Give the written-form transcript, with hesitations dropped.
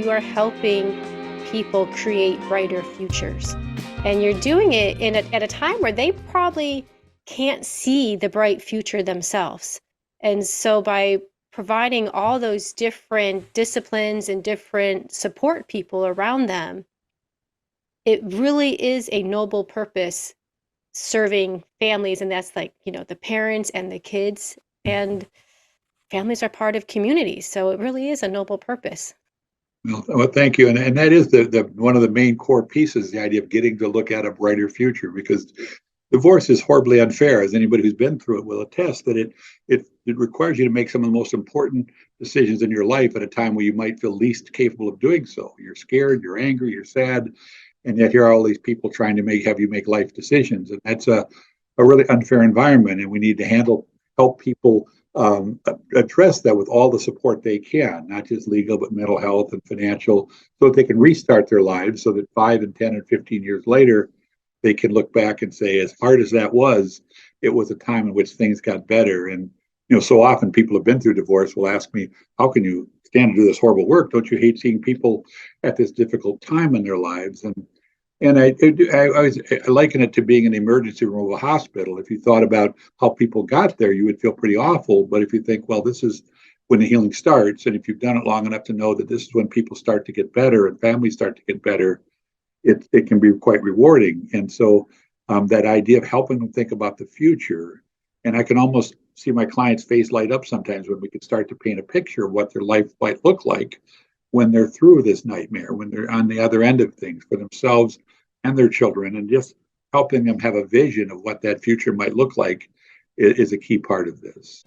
you are helping people create brighter futures. And you're doing it at a time where they probably can't see the bright future themselves. And so by providing all those different disciplines and different support people around them, it really is a noble purpose serving families. And that's like, the parents and the kids, and families are part of communities. So it really is a noble purpose. Well, thank you. And that is the one of the main core pieces, the idea of getting to look at a brighter future, because divorce is horribly unfair, as anybody who's been through it will attest, that it requires you to make some of the most important decisions in your life at a time where you might feel least capable of doing so. You're scared, you're angry, you're sad, and yet here are all these people trying to have you make life decisions. And that's a really unfair environment, and we need to help people address that with all the support they can, not just legal, but mental health and financial, so that they can restart their lives, so that 5 and 10 and 15 years later, they can look back and say, as hard as that was, it was a time in which things got better. And, so often people have been through divorce will ask me, how can you stand to do this horrible work? Don't you hate seeing people at this difficult time in their lives? And I liken it to being in the emergency room of a hospital. If you thought about how people got there, you would feel pretty awful. But if you think, well, this is when the healing starts, and if you've done it long enough to know that this is when people start to get better and families start to get better, it can be quite rewarding. And so that idea of helping them think about the future, and I can almost see my clients' face light up sometimes when we can start to paint a picture of what their life might look like when they're through this nightmare, when they're on the other end of things for themselves and their children, and just helping them have a vision of what that future might look like is a key part of this.